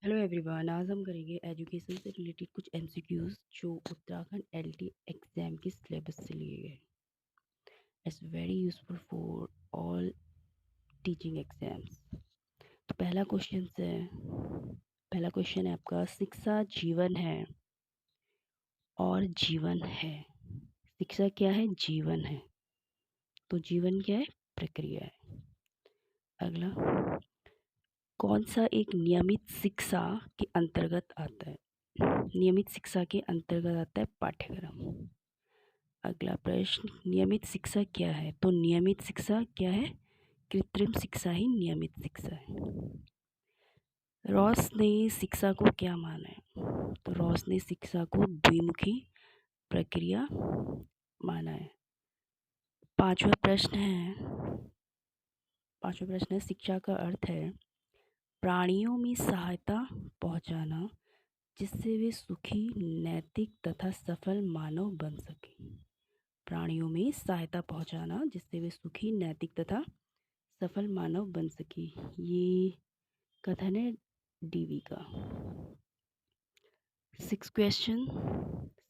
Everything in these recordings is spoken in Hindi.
हेलो एवरीवन, आज हम करेंगे एजुकेशन से रिलेटेड कुछ एमसीक्यूज जो उत्तराखंड एलटी एग्जाम के सिलेबस से लिए गए। It's very useful for all teaching exams. तो पहला क्वेश्चन है आपका, शिक्षा जीवन है और जीवन है। शिक्षा क्या है? जीवन है। तो जीवन क्या है? प्रक्रिया है। अगला, कौन सा एक नियमित शिक्षा के अंतर्गत आता है? नियमित शिक्षा के अंतर्गत आता है पाठ्यक्रम। अगला प्रश्न, नियमित शिक्षा क्या है? तो नियमित शिक्षा क्या है? कृत्रिम शिक्षा ही नियमित शिक्षा है। रॉस ने शिक्षा को क्या माना है? तो रॉस ने शिक्षा को द्विमुखी प्रक्रिया माना है। पांचवा प्रश्न है, शिक्षा का अर्थ है प्राणियों में सहायता पहुंचाना जिससे वे सुखी, नैतिक तथा सफल मानव बन सके। प्राणियों में सहायता पहुंचाना जिससे वे सुखी, नैतिक तथा सफल मानव बन सके। ये कथन है डीवी का। सिक्स क्वेश्चन,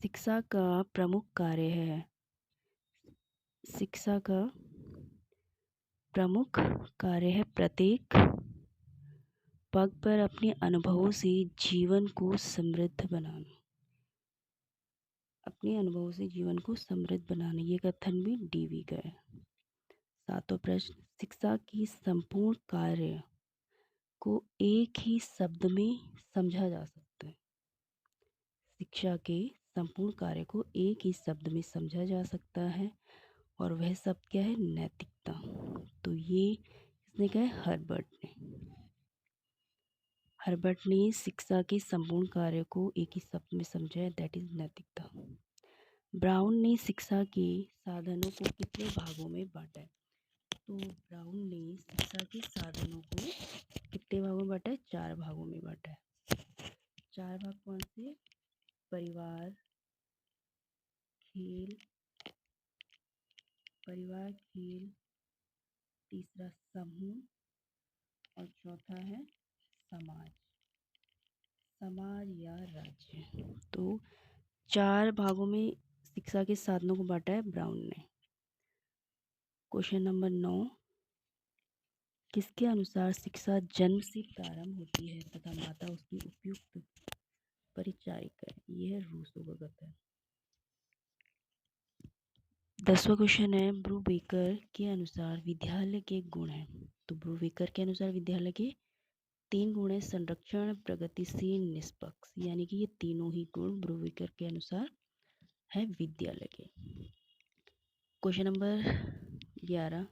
शिक्षा का प्रमुख कार्य है। शिक्षा का प्रमुख कार्य है प्रत्येक पग पर अपने अनुभवों से जीवन को समृद्ध बनाना। अपने अनुभवों से जीवन को समृद्ध बनाना, ये कथन भी डीवी का है। सातवां प्रश्न, शिक्षा की संपूर्ण कार्य को एक ही शब्द में समझा जा सकता है। शिक्षा के संपूर्ण कार्य को एक ही शब्द में समझा जा सकता है और वह शब्द क्या है? नैतिकता। तो ये किसने कहा है? हर्बर्ट ने शिक्षा के संपूर्ण कार्य को एक ही शब्द में समझा है, दैट इज नैतिकता। ब्राउन ने शिक्षा के साधनों को कितने भागों में बांटा है? तो ब्राउन ने शिक्षा के साधनों को कितने भागों में बांटा है? 4 भागों में बांटा है। 4 भाग कौन से? परिवार, खेल, तीसरा समूह और चौथा है समाज या राज्य। तो 4 भागों में शिक्षा के साधनों को बांटा है ब्राउन ने। क्वेश्चन नंबर 9, किसके अनुसार शिक्षा जन्म से प्रारंभ होती है तथा माता उसकी उपयुक्त परिचारिका है? यह है रूसो का कथन। 10वां क्वेश्चन है, ब्रूबेकर के अनुसार विद्यालय के गुण हैं। तो ब्रूबेकर के अनुसार विद्यालय के 3 गुण है, संरक्षण, प्रगतिशील, निष्पक्ष। यानी कि ये तीनों ही गुण ब्रूबेकर के अनुसार है विद्यालय के। क्वेश्चन नंबर 11,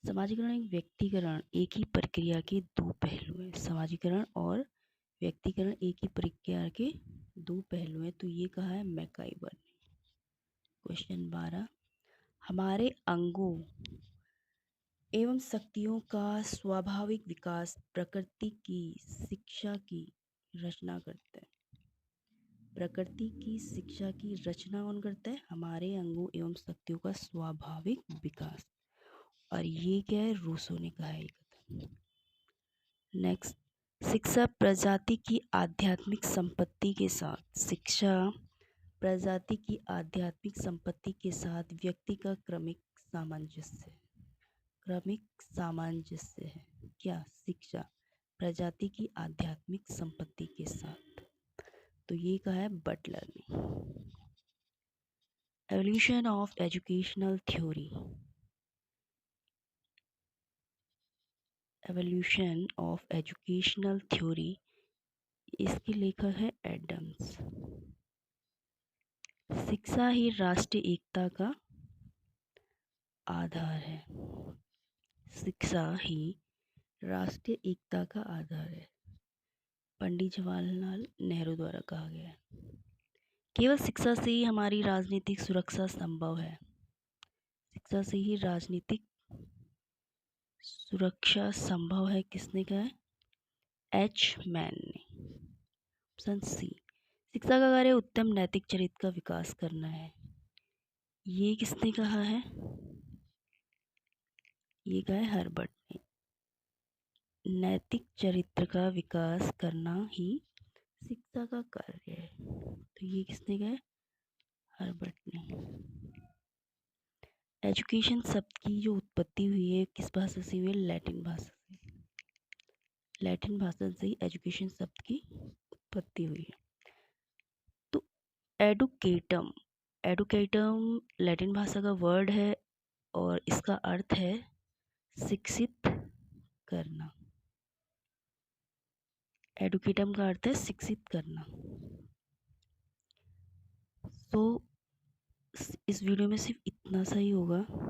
समाजीकरण एक व्यक्तिकरण एक ही प्रक्रिया के 2 पहलू हैं। समाजीकरण और व्यक्तिकरण एक ही प्रक्रिया के 2 पहलू हैं। तो ये कहा है मैकाइवर ने। क्वेश्चन 12, हमारे अंगों एवं शक्तियों का स्वाभाविक विकास प्रकृति की शिक्षा की रचना करता है। प्रकृति की शिक्षा की रचना कौन करता है? हमारे अंगों एवं शक्तियों का स्वाभाविक विकास। और ये क्या है? रूसो ने कहा है। नेक्स्ट, शिक्षा प्रजाति की आध्यात्मिक संपत्ति के साथ व्यक्ति का क्रमिक सामंजस्य है। क्या? शिक्षा प्रजाति की आध्यात्मिक संपत्ति के साथ। तो ये कहा है बटलर ने। एवोल्यूशन ऑफ एजुकेशनल थ्योरी, इसके लेखक है एडम्स। शिक्षा ही राष्ट्रीय एकता का आधार है। शिक्षा ही राष्ट्रीय एकता का आधार है, पंडित जवाहरलाल नेहरू द्वारा कहा गया है। केवल शिक्षा से ही हमारी राजनीतिक सुरक्षा संभव है। शिक्षा से ही राजनीतिक सुरक्षा संभव है, किसने कहा है? एच मैन ने। ऑप्शन सी, शिक्षा का कार्य उत्तम नैतिक चरित्र का विकास करना है। ये किसने कहा है? ये कहा है हर्बर्ट ने। नैतिक चरित्र का विकास करना ही शिक्षा का कार्य है। तो ये किसने कहा है? हर्बर्ट ने। एजुकेशन शब्द की जो उत्पत्ति हुई है किस भाषा से हुई है? लैटिन भाषा से। लैटिन भाषा से ही एजुकेशन शब्द की उत्पत्ति हुई है। तो एडुकेटम, एडुकेटम लैटिन भाषा का वर्ड है और इसका अर्थ है शिक्षित करना। एडुकेटम का अर्थ है शिक्षित करना। तो इस वीडियो में सिर्फ इतना सा ही होगा।